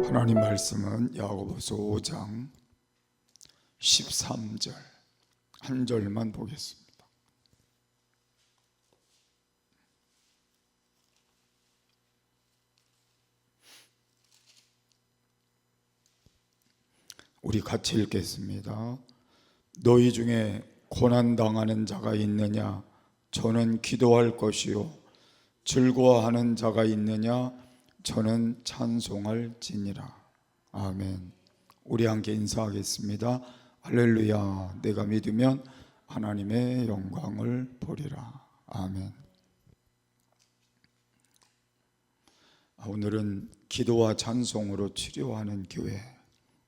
하나님 말씀은 야고보서 5장 13절 한 절만 보겠습니다. 우리 같이 읽겠습니다. 너희 중에 고난당하는 자가 있느냐? 저는 기도할 것이요 즐거워하는 자가 있느냐? 저는 찬송할지니라. 아멘. 우리 함께 인사하겠습니다. 할렐루야. 내가 믿으면 하나님의 영광을 보리라. 아멘. 오늘은 기도와 찬송으로 치료하는 교회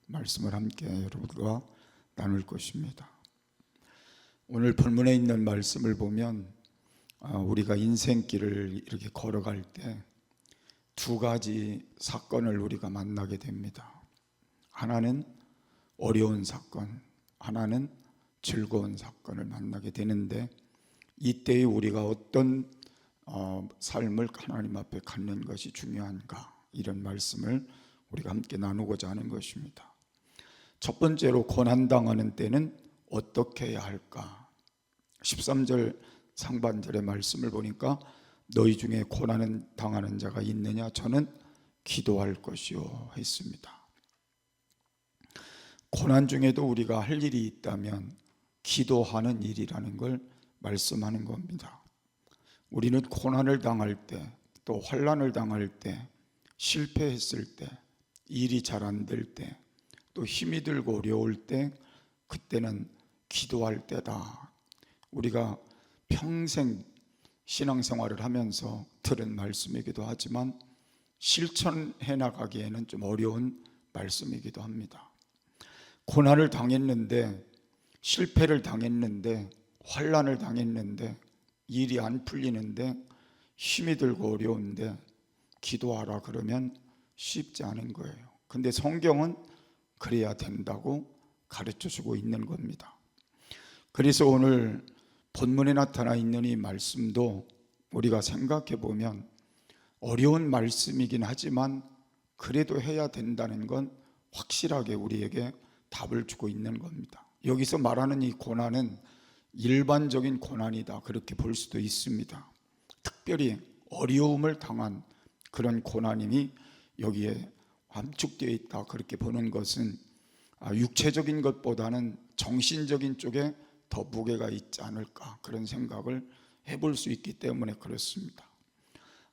말씀을 함께 여러분과 나눌 것입니다. 오늘 본문에 있는 말씀을 보면 우리가 인생길을 이렇게 걸어갈 때 두 가지 사건을 우리가 만나게 됩니다. 하나는 어려운 사건, 하나는 즐거운 사건을 만나게 되는데, 이때에 우리가 어떤 삶을 하나님 앞에 갖는 것이 중요한가, 이런 말씀을 우리가 함께 나누고자 하는 것입니다. 첫 번째로 고난당하는 때는 어떻게 해야 할까? 13절 상반절의 말씀을 보니까 너희 중에 고난을 당하는 자가 있느냐? 저는 기도할 것이요 했습니다. 고난 중에도 우리가 할 일이 있다면 기도하는 일이라는 걸 말씀하는 겁니다. 우리는 고난을 당할 때, 또 환난을 당할 때, 실패했을 때, 일이 잘 안 될 때, 또 힘이 들고 어려울 때, 그때는 기도할 때다. 우리가 평생 신앙생활을 하면서 들은 말씀이기도 하지만 실천해 나가기에는 좀 어려운 말씀이기도 합니다. 고난을 당했는데, 실패를 당했는데, 환난을 당했는데, 일이 안 풀리는데, 힘이 들고 어려운데 기도하라 그러면 쉽지 않은 거예요. 근데 성경은 그래야 된다고 가르쳐주고 있는 겁니다. 그래서 오늘 본문에 나타나 있는 이 말씀도 우리가 생각해 보면 어려운 말씀이긴 하지만 그래도 해야 된다는 건 확실하게 우리에게 답을 주고 있는 겁니다. 여기서 말하는 이 고난은 일반적인 고난이다, 그렇게 볼 수도 있습니다. 특별히 어려움을 당한 그런 고난임이 여기에 함축되어 있다, 그렇게 보는 것은 육체적인 것보다는 정신적인 쪽에 더 무게가 있지 않을까, 그런 생각을 해볼 수 있기 때문에 그렇습니다.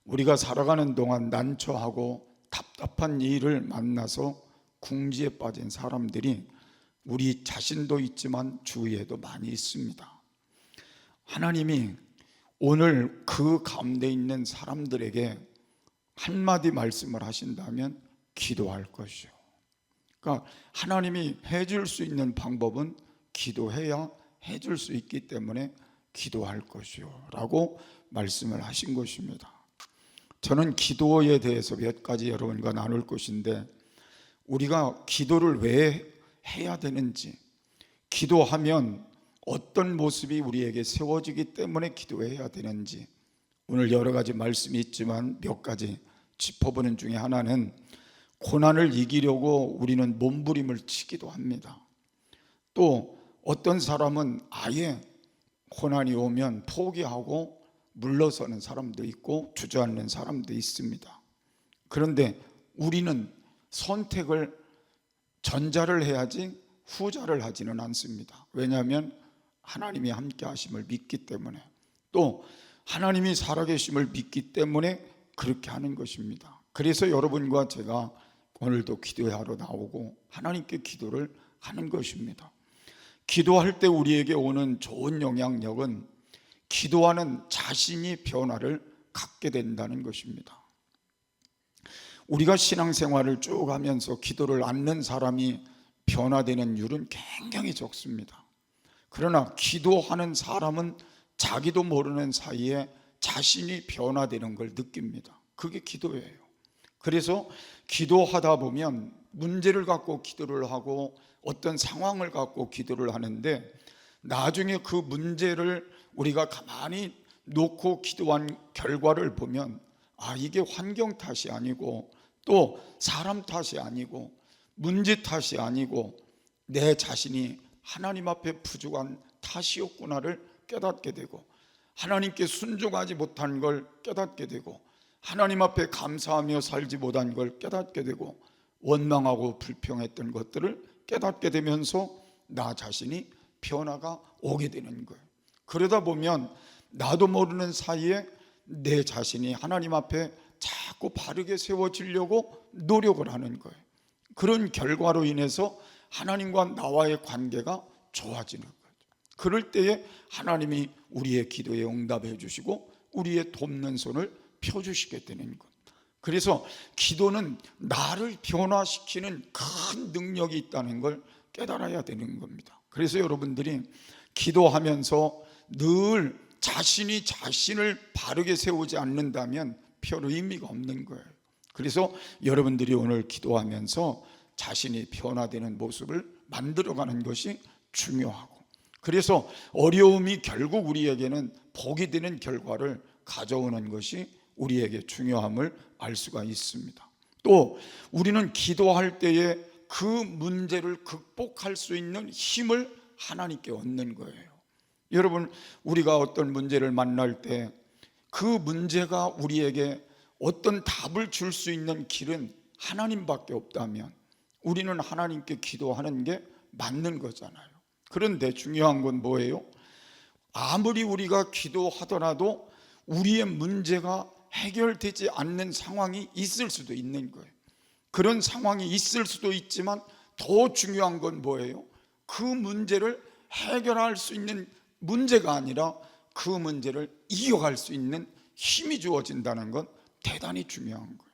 우리가 살아가는 동안 난처하고 답답한 일을 만나서 궁지에 빠진 사람들이 우리 자신도 있지만 주위에도 많이 있습니다. 하나님이 오늘 그 가운데 있는 사람들에게 한마디 말씀을 하신다면 기도할 것이요. 그러니까 하나님이 해줄 수 있는 방법은 기도해야 해줄 수 있기 때문에 기도할 것이요 라고 말씀을 하신 것입니다. 저는 기도에 대해서 몇 가지 여러분과 나눌 것인데, 우리가 기도를 왜 해야 되는지, 기도하면 어떤 모습이 우리에게 세워지기 때문에 기도해야 되는지, 오늘 여러 가지 말씀이 있지만 몇 가지 짚어보는 중에 하나는, 고난을 이기려고 우리는 몸부림을 치기도 합니다. 또 어떤 사람은 아예 고난이 오면 포기하고 물러서는 사람도 있고 주저앉는 사람도 있습니다. 그런데 우리는 선택을 전자를 해야지 후자를 하지는 않습니다. 왜냐하면 하나님이 함께 하심을 믿기 때문에, 또 하나님이 살아계심을 믿기 때문에 그렇게 하는 것입니다. 그래서 여러분과 제가 오늘도 기도하러 나오고 하나님께 기도를 하는 것입니다. 기도할 때 우리에게 오는 좋은 영향력은 기도하는 자신이 변화를 갖게 된다는 것입니다. 우리가 신앙생활을 쭉 하면서 기도를 않는 사람이 변화되는 율은 굉장히 적습니다. 그러나 기도하는 사람은 자기도 모르는 사이에 자신이 변화되는 걸 느낍니다. 그게 기도예요. 그래서 기도하다 보면 문제를 갖고 기도를 하고 어떤 상황을 갖고 기도를 하는데, 나중에 그 문제를 우리가 가만히 놓고 기도한 결과를 보면 이게 환경 탓이 아니고 또 사람 탓이 아니고 문제 탓이 아니고 내 자신이 하나님 앞에 부족한 탓이었구나를 깨닫게 되고, 하나님께 순종하지 못한 걸 깨닫게 되고, 하나님 앞에 감사하며 살지 못한 걸 깨닫게 되고, 원망하고 불평했던 것들을 깨닫게 되면서 나 자신이 변화가 오게 되는 거예요. 그러다 보면 나도 모르는 사이에 내 자신이 하나님 앞에 자꾸 바르게 세워지려고 노력을 하는 거예요. 그런 결과로 인해서 하나님과 나와의 관계가 좋아지는 거예요. 그럴 때에 하나님이 우리의 기도에 응답해 주시고 우리의 돕는 손을 펴주시게 되는 것. 그래서 기도는 나를 변화시키는 큰 능력이 있다는 걸 깨달아야 되는 겁니다. 그래서 여러분들이 기도하면서 늘 자신이 자신을 바르게 세우지 않는다면 별 의미가 없는 거예요. 그래서 여러분들이 오늘 기도하면서 자신이 변화되는 모습을 만들어가는 것이 중요하고, 그래서 어려움이 결국 우리에게는 복이 되는 결과를 가져오는 것이 우리에게 중요함을 알 수가 있습니다. 또 우리는 기도할 때에 그 문제를 극복할 수 있는 힘을 하나님께 얻는 거예요. 여러분, 우리가 어떤 문제를 만날 때 그 문제가 우리에게 어떤 답을 줄 수 있는 길은 하나님밖에 없다면 우리는 하나님께 기도하는 게 맞는 거잖아요. 그런데 중요한 건 뭐예요? 아무리 우리가 기도하더라도 우리의 문제가 해결되지 않는 상황이 있을 수도 있는 거예요. 그런 상황이 있을 수도 있지만 더 중요한 건 뭐예요? 그 문제를 해결할 수 있는 문제가 아니라 그 문제를 이겨갈 수 있는 힘이 주어진다는 건 대단히 중요한 거예요.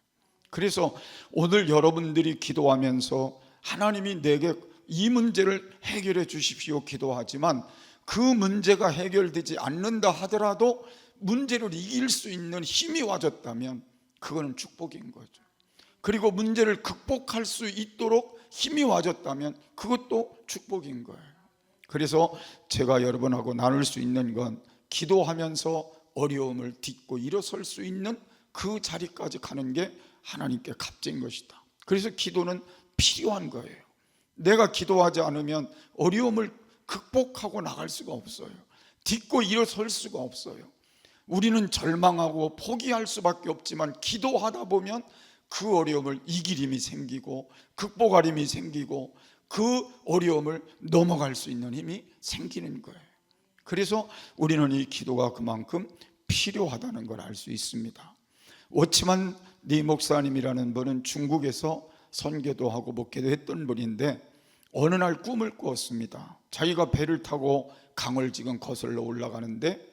그래서 오늘 여러분들이 기도하면서 하나님이 내게 이 문제를 해결해 주십시오 기도하지만 그 문제가 해결되지 않는다 하더라도 문제를 이길 수 있는 힘이 와졌다면 그거는 축복인 거죠. 그리고 문제를 극복할 수 있도록 힘이 와졌다면 그것도 축복인 거예요. 그래서 제가 여러분하고 나눌 수 있는 건 기도하면서 어려움을 딛고 일어설 수 있는 그 자리까지 가는 게 하나님께 값진 것이다. 그래서 기도는 필요한 거예요. 내가 기도하지 않으면 어려움을 극복하고 나갈 수가 없어요. 딛고 일어설 수가 없어요. 우리는 절망하고 포기할 수밖에 없지만 기도하다 보면 그 어려움을 이길 힘이 생기고 극복할 힘이 생기고 그 어려움을 넘어갈 수 있는 힘이 생기는 거예요. 그래서 우리는 이 기도가 그만큼 필요하다는 걸 알 수 있습니다. 워치만 리 목사님이라는 분은 중국에서 선교도 하고 목회도 했던 분인데 어느 날 꿈을 꾸었습니다. 자기가 배를 타고 강을 지금 거슬러 올라가는데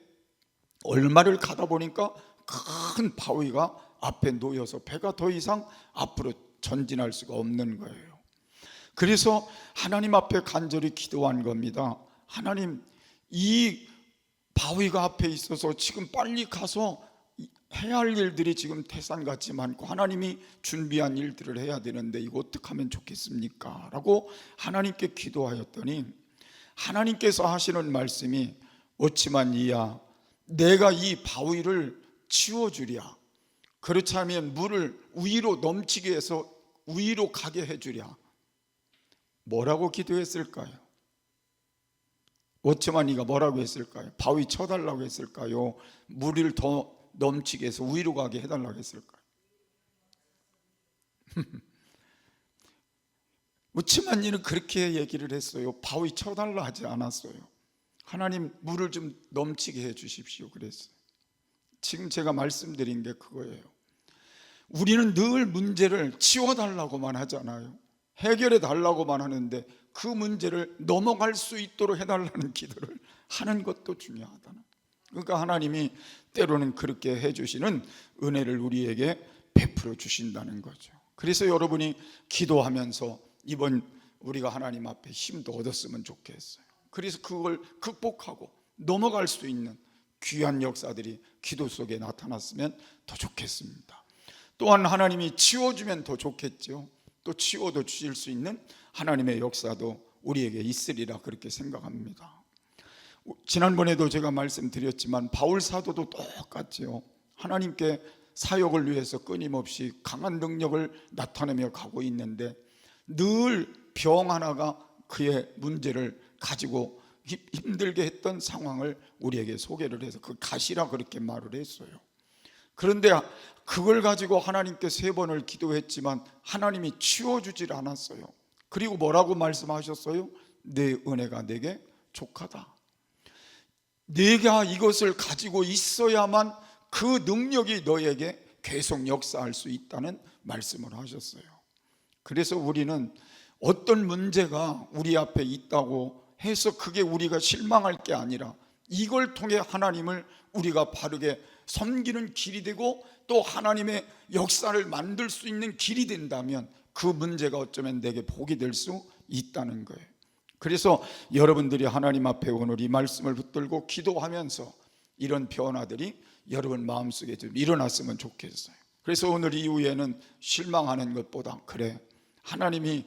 얼마를 가다 보니까 큰 바위가 앞에 놓여서 배가 더 이상 앞으로 전진할 수가 없는 거예요. 그래서 하나님 앞에 간절히 기도한 겁니다. 하나님, 이 바위가 앞에 있어서 지금 빨리 가서 해야 할 일들이 지금 태산같이 많고 하나님이 준비한 일들을 해야 되는데 이거 어떻게 하면 좋겠습니까? 라고 하나님께 기도하였더니 하나님께서 하시는 말씀이 어찌만 이야 내가 이 바위를 치워주랴, 그렇지 않으면 물을 위로 넘치게 해서 위로 가게 해주랴. 뭐라고 기도했을까요? 어찌만 이가 뭐라고 했을까요? 바위 쳐달라고 했을까요? 물을 더 넘치게 해서 위로 가게 해달라고 했을까요? 어찌만 이는 그렇게 얘기를 했어요. 바위 쳐달라 하지 않았어요. 하나님 물을 좀 넘치게 해 주십시오 그랬어요. 지금 제가 말씀드린 게 그거예요. 우리는 늘 문제를 치워달라고만 하잖아요. 해결해 달라고만 하는데 그 문제를 넘어갈 수 있도록 해달라는 기도를 하는 것도 중요하다는. 그러니까 하나님이 때로는 그렇게 해주시는 은혜를 우리에게 베풀어 주신다는 거죠. 그래서 여러분이 기도하면서 이번 우리가 하나님 앞에 힘도 얻었으면 좋겠어요. 그래서 그걸 극복하고 넘어갈 수 있는 귀한 역사들이 기도 속에 나타났으면 더 좋겠습니다. 또한 하나님이 치워주면 더 좋겠죠. 또 치워도 주실 수 있는 하나님의 역사도 우리에게 있으리라 그렇게 생각합니다. 지난번에도 제가 말씀드렸지만 바울 사도도 똑같죠. 하나님께 사역을 위해서 끊임없이 강한 능력을 나타내며 가고 있는데 늘 병 하나가 그의 문제를 가지고 힘들게 했던 상황을 우리에게 소개를 해서 그 가시라 그렇게 말을 했어요. 그런데 그걸 가지고 하나님께 3번을 기도했지만 하나님이 치워주질 않았어요. 그리고 뭐라고 말씀하셨어요? 내 은혜가 내게 족하다. 네가 이것을 가지고 있어야만 그 능력이 너에게 계속 역사할 수 있다는 말씀을 하셨어요. 그래서 우리는 어떤 문제가 우리 앞에 있다고 해서 그게 우리가 실망할 게 아니라 이걸 통해 하나님을 우리가 바르게 섬기는 길이 되고 또 하나님의 역사를 만들 수 있는 길이 된다면 그 문제가 어쩌면 내게 복이 될 수 있다는 거예요. 그래서 여러분들이 하나님 앞에 오늘 이 말씀을 붙들고 기도하면서 이런 변화들이 여러분 마음속에 좀 일어났으면 좋겠어요. 그래서 오늘 이후에는 실망하는 것보다 그래, 하나님이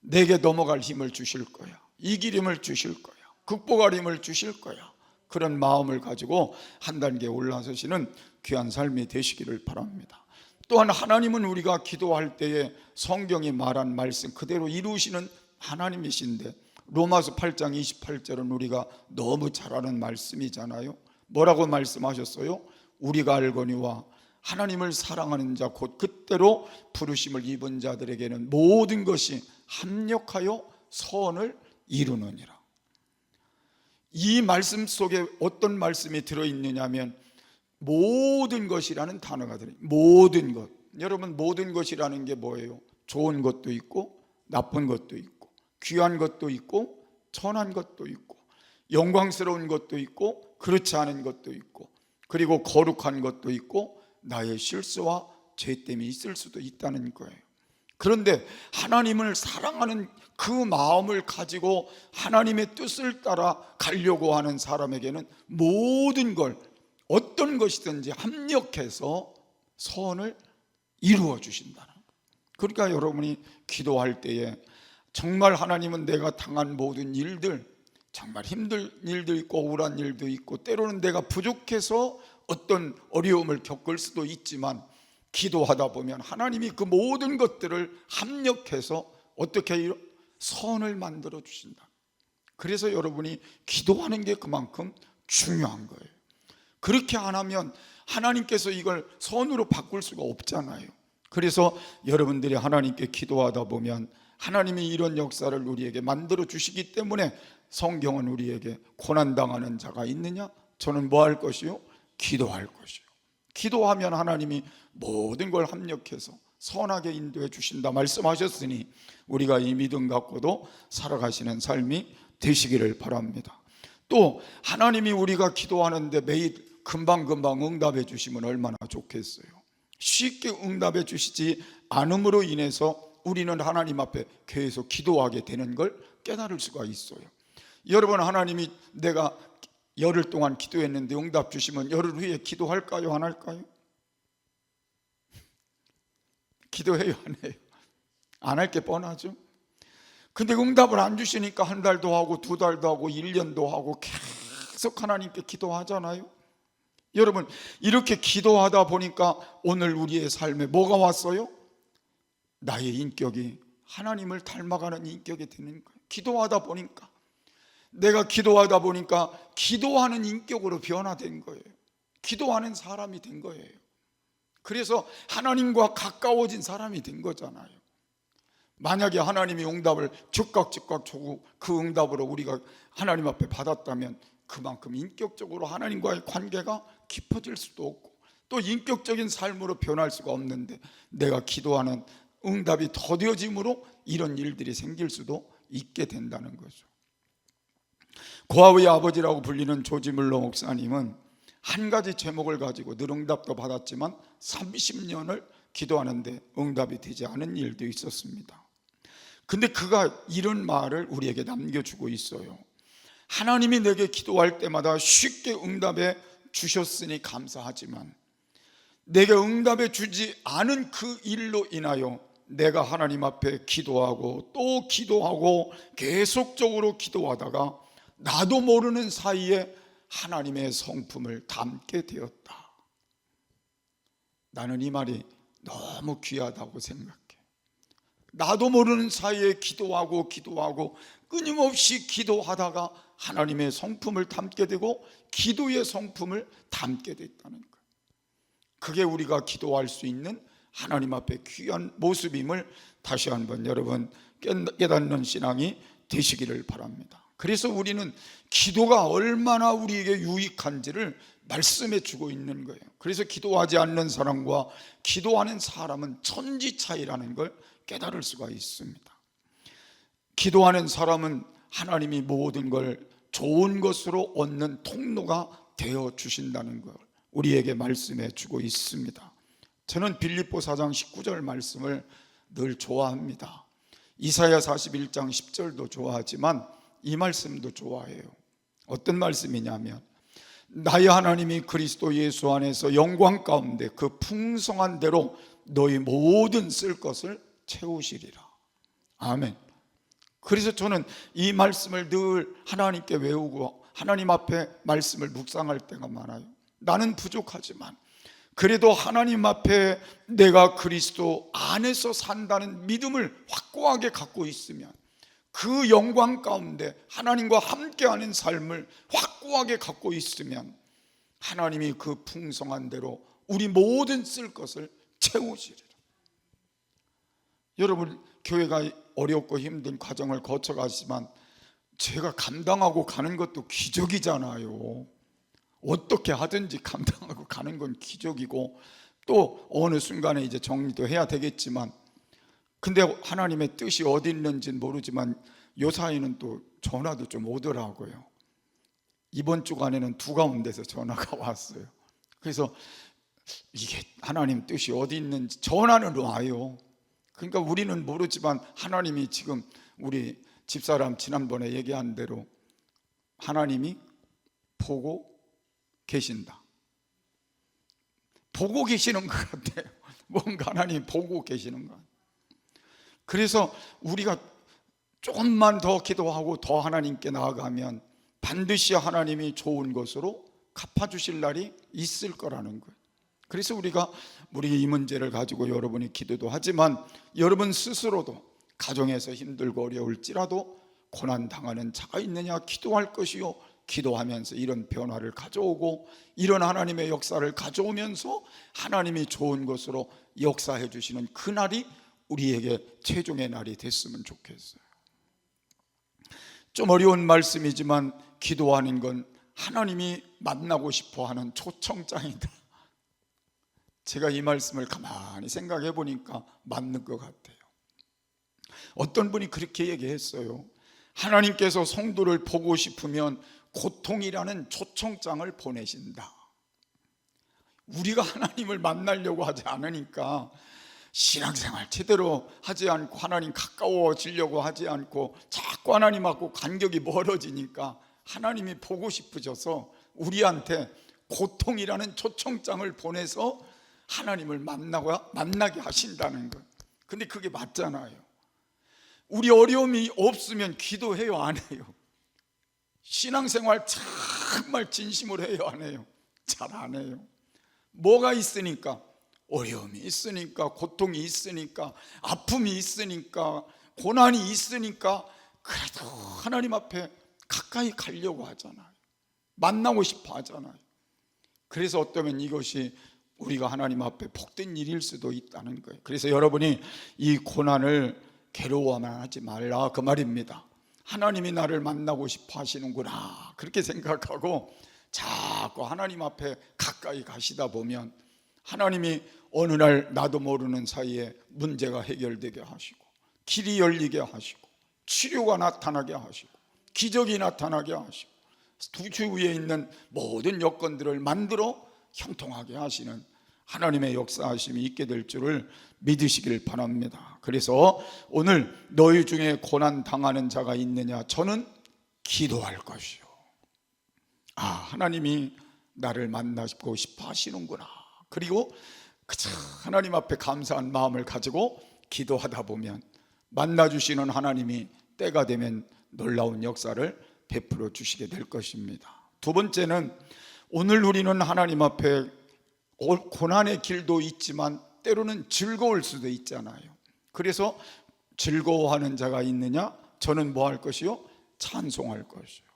내게 넘어갈 힘을 주실 거야, 이길 힘을 주실 거야, 극복할 힘을 주실 거야, 그런 마음을 가지고 한 단계 올라서시는 귀한 삶이 되시기를 바랍니다. 또한 하나님은 우리가 기도할 때에 성경이 말한 말씀 그대로 이루시는 하나님이신데 로마서 8장 28절은 우리가 너무 잘 아는 말씀이잖아요. 뭐라고 말씀하셨어요? 우리가 알거니와 하나님을 사랑하는 자 곧 그때로 부르심을 입은 자들에게는 모든 것이 합력하여 선을 이루느니라. 이 말씀 속에 어떤 말씀이 들어있느냐 하면 모든 것이라는 단어가 들어요. 모든 것. 여러분, 모든 것이라는 게 뭐예요? 좋은 것도 있고 나쁜 것도 있고 귀한 것도 있고 천한 것도 있고 영광스러운 것도 있고 그렇지 않은 것도 있고 그리고 거룩한 것도 있고 나의 실수와 죄됨이 있을 수도 있다는 거예요. 그런데 하나님을 사랑하는 그 마음을 가지고 하나님의 뜻을 따라 가려고 하는 사람에게는 모든 걸 어떤 것이든지 합력해서 선을 이루어 주신다는 거예요. 그러니까 여러분이 기도할 때에 정말 하나님은 내가 당한 모든 일들, 정말 힘든 일도 있고 억울한 일도 있고 때로는 내가 부족해서 어떤 어려움을 겪을 수도 있지만 기도하다 보면 하나님이 그 모든 것들을 합력해서 어떻게 해요? 선을 만들어 주신다. 그래서 여러분이 기도하는 게 그만큼 중요한 거예요. 그렇게 안 하면 하나님께서 이걸 선으로 바꿀 수가 없잖아요. 그래서 여러분들이 하나님께 기도하다 보면 하나님이 이런 역사를 우리에게 만들어 주시기 때문에 성경은 우리에게 고난당하는 자가 있느냐? 저는 뭐 할 것이요? 기도할 것이요. 기도하면 하나님이 모든 걸 합력해서 선하게 인도해 주신다 말씀하셨으니 우리가 이 믿음 갖고도 살아가시는 삶이 되시기를 바랍니다. 또 하나님이 우리가 기도하는데 매일 금방금방 응답해 주시면 얼마나 좋겠어요. 쉽게 응답해 주시지 않음으로 인해서 우리는 하나님 앞에 계속 기도하게 되는 걸 깨달을 수가 있어요. 여러분, 하나님이 내가 열흘 동안 기도했는데 응답 주시면 열흘 후에 기도할까요? 안 할까요? 기도해요? 안 해요? 안 할 게 뻔하죠. 근데 응답을 안 주시니까 한 달도 하고 두 달도 하고 1년도 하고 계속 하나님께 기도하잖아요. 여러분, 이렇게 기도하다 보니까 오늘 우리의 삶에 뭐가 왔어요? 나의 인격이 하나님을 닮아가는 인격이 되는 거예요. 기도하다 보니까, 내가 기도하다 보니까 기도하는 인격으로 변화된 거예요. 기도하는 사람이 된 거예요. 그래서 하나님과 가까워진 사람이 된 거잖아요. 만약에 하나님이 응답을 즉각 주고 그 응답으로 우리가 하나님 앞에 받았다면 그만큼 인격적으로 하나님과의 관계가 깊어질 수도 없고 또 인격적인 삶으로 변할 수가 없는데 내가 기도하는 응답이 더뎌짐으로 이런 일들이 생길 수도 있게 된다는 거죠. 고아의 아버지라고 불리는 조지 물러 목사님은 한 가지 제목을 가지고 늘 응답도 받았지만 30년을 기도하는데 응답이 되지 않은 일도 있었습니다. 근데 그가 이런 말을 우리에게 남겨주고 있어요. 하나님이 내게 기도할 때마다 쉽게 응답해 주셨으니 감사하지만 내게 응답해 주지 않은 그 일로 인하여 내가 하나님 앞에 기도하고 또 기도하고 계속적으로 기도하다가 나도 모르는 사이에 하나님의 성품을 담게 되었다. 나는 이 말이 너무 귀하다고 생각해. 나도 모르는 사이에 기도하고 끊임없이 기도하다가 하나님의 성품을 담게 되고 기도의 성품을 담게 됐다는 거예요. 그게 우리가 기도할 수 있는 하나님 앞에 귀한 모습임을 다시 한번 여러분 깨닫는 신앙이 되시기를 바랍니다. 그래서 우리는 기도가 얼마나 우리에게 유익한지를 말씀해 주고 있는 거예요. 그래서 기도하지 않는 사람과 기도하는 사람은 천지 차이라는 걸 깨달을 수가 있습니다. 기도하는 사람은 하나님이 모든 걸 좋은 것으로 얻는 통로가 되어 주신다는 걸 우리에게 말씀해 주고 있습니다. 저는 빌립보 4장 19절 말씀을 늘 좋아합니다. 이사야 41장 10절도 좋아하지만 이 말씀도 좋아해요. 어떤 말씀이냐면 나의 하나님이 그리스도 예수 안에서 영광 가운데 그 풍성한 대로 너희 모든 쓸 것을 채우시리라. 아멘. 그래서 저는 이 말씀을 늘 하나님께 외우고 하나님 앞에 말씀을 묵상할 때가 많아요. 나는 부족하지만 그래도 하나님 앞에 내가 그리스도 안에서 산다는 믿음을 확고하게 갖고 있으면 그 영광 가운데 하나님과 함께하는 삶을 확고하게 갖고 있으면 하나님이 그 풍성한 대로 우리 모든 쓸 것을 채우시리라. 여러분, 교회가 어렵고 힘든 과정을 거쳐가지만 제가 감당하고 가는 것도 기적이잖아요. 어떻게 하든지 감당하고 가는 건 기적이고 또 어느 순간에 이제 정리도 해야 되겠지만 근데 하나님의 뜻이 어디 있는지는 모르지만 요 사이는 또 전화도 좀 오더라고요. 이번 주간에는 두 가운데서 전화가 왔어요. 그래서 이게 하나님 뜻이 어디 있는지 전화는 와요. 그러니까 우리는 모르지만 하나님이 지금 우리 집사람 지난번에 얘기한 대로 하나님이 보고 계신다. 보고 계시는 것 같아요. 뭔가 하나님이 보고 계시는 것 같아요. 그래서 우리가 조금만 더 기도하고 더 하나님께 나아가면 반드시 하나님이 좋은 것으로 갚아주실 날이 있을 거라는 거예요. 그래서 우리가 이 문제를 가지고 여러분이 기도도 하지만 여러분 스스로도 가정에서 힘들고 어려울지라도 고난당하는 자가 있느냐 기도할 것이요, 기도하면서 이런 변화를 가져오고 이런 하나님의 역사를 가져오면서 하나님이 좋은 것으로 역사해 주시는 그날이 우리에게 최종의 날이 됐으면 좋겠어요. 좀 어려운 말씀이지만 기도하는 건 하나님이 만나고 싶어하는 초청장이다. 제가 이 말씀을 가만히 생각해 보니까 맞는 것 같아요. 어떤 분이 그렇게 얘기했어요. 하나님께서 성도를 보고 싶으면 고통이라는 초청장을 보내신다. 우리가 하나님을 만나려고 하지 않으니까 신앙생활 제대로 하지 않고 하나님 가까워지려고 하지 않고 자꾸 하나님하고 간격이 멀어지니까 하나님이 보고 싶으셔서 우리한테 고통이라는 초청장을 보내서 하나님을 만나게 하신다는 것. 근데 그게 맞잖아요. 우리 어려움이 없으면 기도해요, 안 해요? 신앙생활 정말 진심으로 해요, 안 해요? 잘 안 해요. 뭐가 있으니까? 어려움이 있으니까, 고통이 있으니까, 아픔이 있으니까, 고난이 있으니까 그래도 하나님 앞에 가까이 가려고 하잖아요. 만나고 싶어 하잖아요. 그래서 어쩌면 이것이 우리가 하나님 앞에 복된 일일 수도 있다는 거예요. 그래서 여러분이 이 고난을 괴로워만 하지 말라 그 말입니다. 하나님이 나를 만나고 싶어 하시는구나 그렇게 생각하고 자꾸 하나님 앞에 가까이 가시다 보면 하나님이 어느 날 나도 모르는 사이에 문제가 해결되게 하시고 길이 열리게 하시고 치료가 나타나게 하시고 기적이 나타나게 하시고 두 주위에 있는 모든 여건들을 만들어 형통하게 하시는 하나님의 역사하심이 있게 될 줄을 믿으시길 바랍니다. 그래서 오늘 너희 중에 고난 당하는 자가 있느냐? 저는 기도할 것이요. 하나님이 나를 만나고 싶어 하시는구나. 그리고 하나님 앞에 감사한 마음을 가지고 기도하다 보면 만나주시는 하나님이 때가 되면 놀라운 역사를 베풀어 주시게 될 것입니다. 두 번째는 오늘 우리는 하나님 앞에 고난의 길도 있지만 때로는 즐거울 수도 있잖아요. 그래서 즐거워하는 자가 있느냐? 저는 뭐 할 것이요? 찬송할 것이요.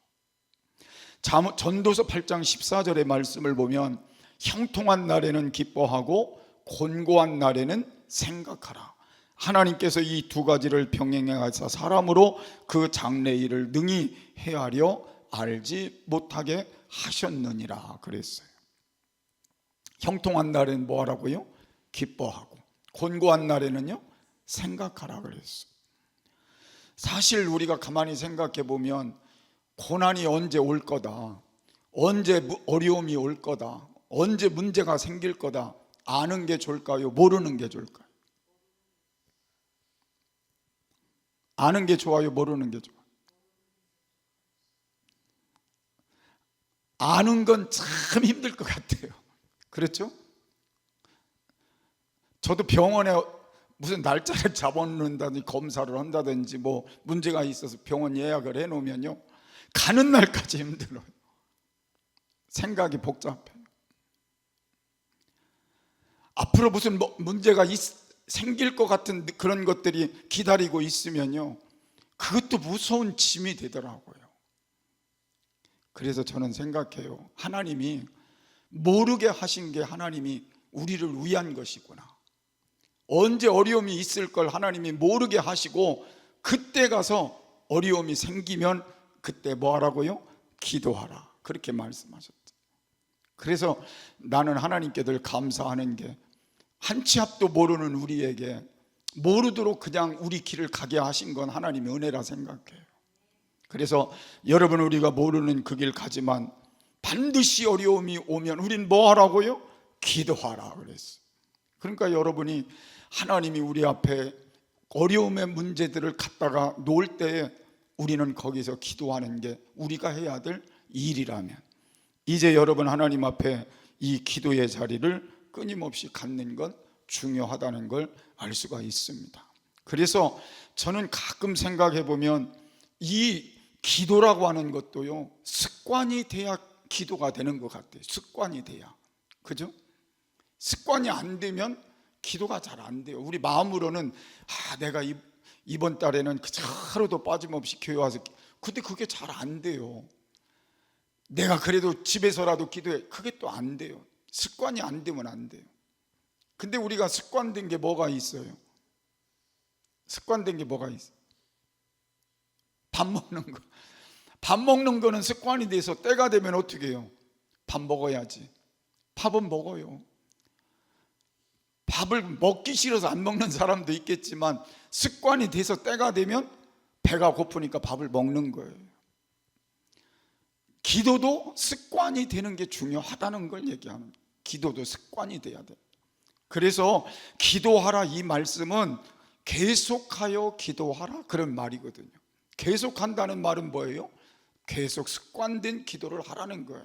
전도서 8장 14절의 말씀을 보면 형통한 날에는 기뻐하고 곤고한 날에는 생각하라. 하나님께서 이 두 가지를 병행해 가사 사람으로 그 장래일을 능히 헤아려 알지 못하게 하셨느니라 그랬어요. 형통한 날에는 뭐 하라고요? 기뻐하고, 곤고한 날에는요 생각하라 그랬어요. 사실 우리가 가만히 생각해 보면 고난이 언제 올 거다, 언제 어려움이 올 거다, 언제 문제가 생길 거다 아는 게 좋을까요? 모르는 게 좋을까요? 아는 게 좋아요? 모르는 게 좋아요? 아는 건 참 힘들 것 같아요. 그렇죠? 저도 병원에 무슨 날짜를 잡아놓는다든지 검사를 한다든지 뭐 문제가 있어서 병원 예약을 해놓으면요 가는 날까지 힘들어요. 생각이 복잡해요. 앞으로 무슨 문제가 생길 것 같은 그런 것들이 기다리고 있으면요 그것도 무서운 짐이 되더라고요. 그래서 저는 생각해요. 하나님이 모르게 하신 게 하나님이 우리를 위한 것이구나. 언제 어려움이 있을 걸 하나님이 모르게 하시고 그때 가서 어려움이 생기면 그때 뭐 하라고요? 기도하라. 그렇게 말씀하셨죠. 그래서 나는 하나님께 늘 감사하는 게 한 치 앞도 모르는 우리에게 모르도록 그냥 우리 길을 가게 하신 건 하나님의 은혜라 생각해요. 그래서 여러분, 우리가 모르는 그 길 가지만 반드시 어려움이 오면 우린 뭐 하라고요? 기도하라 그랬어요. 그러니까 여러분이 하나님이 우리 앞에 어려움의 문제들을 갖다가 놓을 때에 우리는 거기서 기도하는 게 우리가 해야 될 일이라면 이제 여러분 하나님 앞에 이 기도의 자리를 끊임없이 갖는 건 중요하다는 걸 알 수가 있습니다. 그래서 저는 가끔 생각해 보면 이 기도라고 하는 것도요 습관이 돼야 기도가 되는 것 같아요. 습관이 돼야. 그죠? 습관이 안 되면 기도가 잘 안 돼요. 우리 마음으로는 내가 이번 달에는 하루도 빠짐없이 교회 와서 근데 그게 잘 안 돼요. 내가 그래도 집에서라도 기도해. 그게 또 안 돼요. 습관이 안 되면 안 돼요. 근데 우리가 습관된 게 뭐가 있어요? 습관된 게 뭐가 있어요? 밥 먹는 거. 밥 먹는 거는 습관이 돼서 때가 되면 어떻게 해요? 밥 먹어야지. 밥은 먹어요. 밥을 먹기 싫어서 안 먹는 사람도 있겠지만 습관이 돼서 때가 되면 배가 고프니까 밥을 먹는 거예요. 기도도 습관이 되는 게 중요하다는 걸 얘기하는 거예요. 기도도 습관이 돼야 돼요. 그래서 기도하라 이 말씀은 계속하여 기도하라 그런 말이거든요. 계속한다는 말은 뭐예요? 계속 습관된 기도를 하라는 거예요.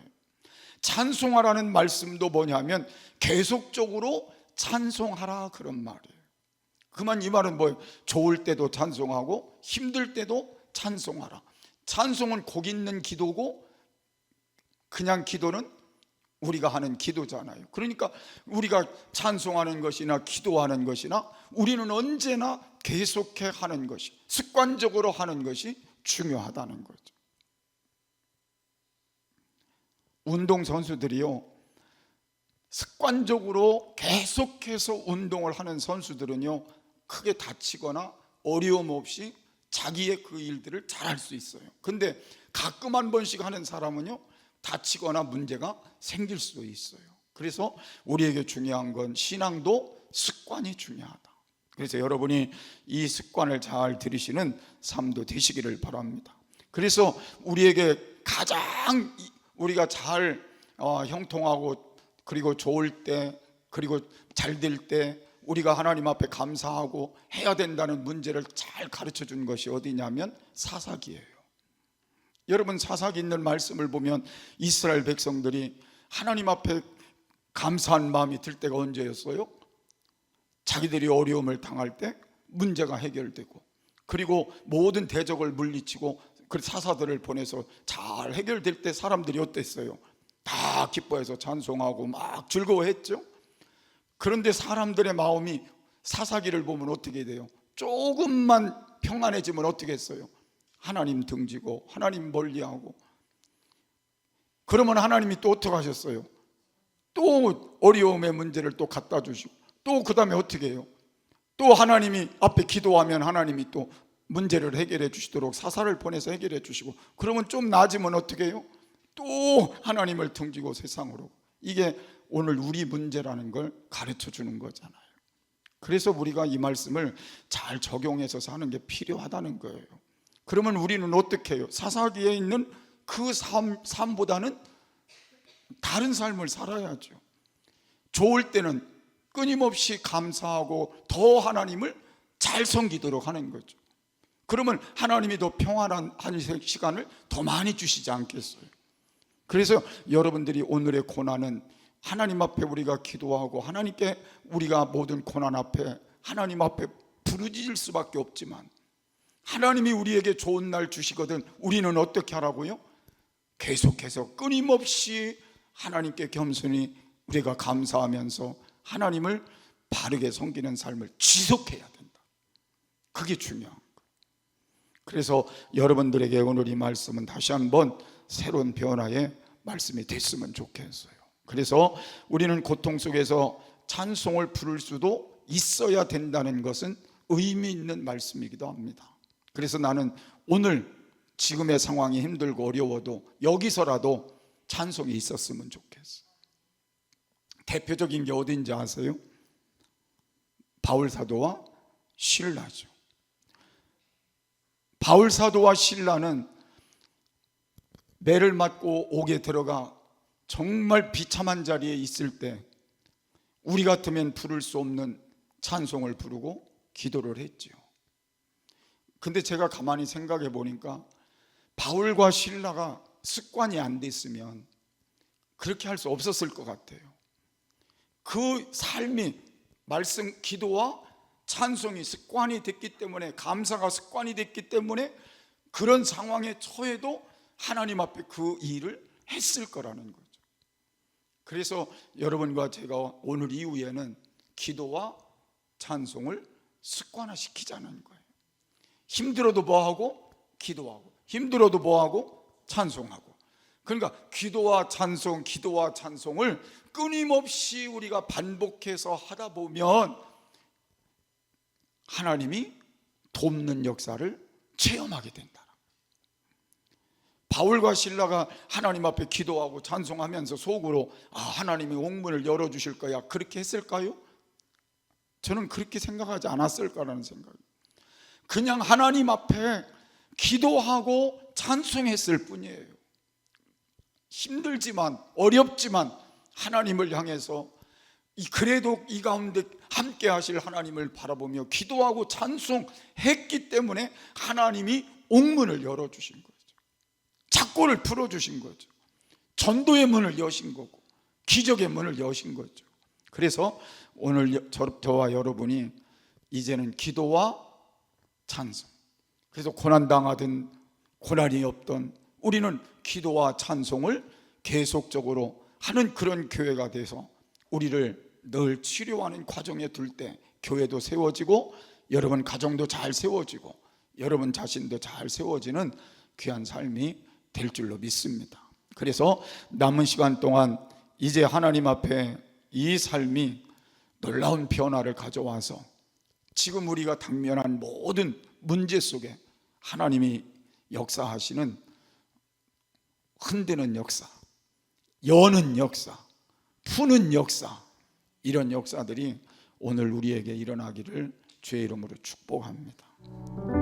찬송하라는 말씀도 뭐냐면 계속적으로 찬송하라 그런 말이에요. 그만 이 말은 뭐예요? 좋을 때도 찬송하고 힘들 때도 찬송하라. 찬송은 곡 있는 기도고 그냥 기도는 우리가 하는 기도잖아요. 그러니까 우리가 찬송하는 것이나 기도하는 것이나 우리는 언제나 계속해 하는 것이, 습관적으로 하는 것이 중요하다는 거죠. 운동선수들이요 습관적으로 계속해서 운동을 하는 선수들은요 크게 다치거나 어려움 없이 자기의 그 일들을 잘할 수 있어요. 근데 가끔 한 번씩 하는 사람은요 다치거나 문제가 생길 수도 있어요. 그래서 우리에게 중요한 건 신앙도 습관이 중요하다. 그래서 여러분이 이 습관을 잘 들이시는 삶도 되시기를 바랍니다. 그래서 우리에게 가장 우리가 잘 형통하고 그리고 좋을 때 그리고 잘 될 때 우리가 하나님 앞에 감사하고 해야 된다는 문제를 잘 가르쳐 준 것이 어디냐면 사사기예요. 여러분 사사기 있는 말씀을 보면 이스라엘 백성들이 하나님 앞에 감사한 마음이 들 때가 언제였어요? 자기들이 어려움을 당할 때 문제가 해결되고 그리고 모든 대적을 물리치고 그 사사들을 보내서 잘 해결될 때 사람들이 어땠어요? 다 기뻐해서 찬송하고 막 즐거워했죠. 그런데 사람들의 마음이 사사기를 보면 어떻게 돼요? 조금만 평안해지면 어떻게 했어요? 하나님 등지고 하나님 멀리하고. 그러면 하나님이 또 어떻게 하셨어요? 또 어려움의 문제를 또 갖다 주시고, 또 그 다음에 어떻게 해요? 또 하나님이 앞에 기도하면 하나님이 또 문제를 해결해 주시도록 사사를 보내서 해결해 주시고, 그러면 좀 나아지면 어떻게 해요? 또 하나님을 등지고 세상으로. 이게 오늘 우리 문제라는 걸 가르쳐 주는 거잖아요. 그래서 우리가 이 말씀을 잘 적용해서 사는 게 필요하다는 거예요. 그러면 우리는 어떻게 해요? 사사기에 있는 그 삶보다는 다른 삶을 살아야죠. 좋을 때는 끊임없이 감사하고 더 하나님을 잘 섬기도록 하는 거죠. 그러면 하나님이 더 평안한 한 시간을 더 많이 주시지 않겠어요? 그래서 여러분들이 오늘의 고난은 하나님 앞에 우리가 기도하고 하나님께 우리가 모든 고난 앞에 하나님 앞에 부르짖을 수밖에 없지만, 하나님이 우리에게 좋은 날 주시거든 우리는 어떻게 하라고요? 계속해서 끊임없이 하나님께 겸손히 우리가 감사하면서 하나님을 바르게 섬기는 삶을 지속해야 된다. 그게 중요한 거예요. 그래서 여러분들에게 오늘 이 말씀은 다시 한번 새로운 변화의 말씀이 됐으면 좋겠어요. 그래서 우리는 고통 속에서 찬송을 부를 수도 있어야 된다는 것은 의미 있는 말씀이기도 합니다. 그래서 나는 오늘 지금의 상황이 힘들고 어려워도 여기서라도 찬송이 있었으면 좋겠어. 대표적인 게 어딘지 아세요? 바울 사도와 실라죠. 바울 사도와 실라는 매를 맞고 옥에 들어가 정말 비참한 자리에 있을 때 우리 같으면 부를 수 없는 찬송을 부르고 기도를 했지요. 근데 제가 가만히 생각해 보니까 바울과 실라가 습관이 안 됐으면 그렇게 할 수 없었을 것 같아요. 그 삶이 말씀, 기도와 찬송이 습관이 됐기 때문에, 감사가 습관이 됐기 때문에 그런 상황에 처해도 하나님 앞에 그 일을 했을 거라는 거죠. 그래서 여러분과 제가 오늘 이후에는 기도와 찬송을 습관화시키자는 거예요. 힘들어도 뭐하고? 기도하고. 힘들어도 뭐하고? 찬송하고. 그러니까 기도와 찬송, 기도와 찬송을 끊임없이 우리가 반복해서 하다 보면 하나님이 돕는 역사를 체험하게 된다. 바울과 실라가 하나님 앞에 기도하고 찬송하면서 속으로 하나님이 옥문을 열어주실 거야, 그렇게 했을까요? 저는 그렇게 생각하지 않았을 거라는 생각이에요. 그냥 하나님 앞에 기도하고 찬송했을 뿐이에요. 힘들지만 어렵지만 하나님을 향해서 그래도 이 가운데 함께 하실 하나님을 바라보며 기도하고 찬송했기 때문에 하나님이 옥문을 열어주신 거죠. 작고를 풀어주신 거죠. 전도의 문을 여신 거고 기적의 문을 여신 거죠. 그래서 오늘 저와 여러분이 이제는 기도와 찬송, 그래서 고난당하든 고난이 없던 우리는 기도와 찬송을 계속적으로 하는 그런 교회가 돼서 우리를 늘 치료하는 과정에 둘 때 교회도 세워지고 여러분 가정도 잘 세워지고 여러분 자신도 잘 세워지는 귀한 삶이 될 줄로 믿습니다. 그래서 남은 시간 동안 이제 하나님 앞에 이 삶이 놀라운 변화를 가져와서 지금 우리가 당면한 모든 문제 속에 하나님이 역사하시는 흔드는 역사, 여는 역사, 푸는 역사, 이런 역사들이 오늘 우리에게 일어나기를 주의 이름으로 축복합니다.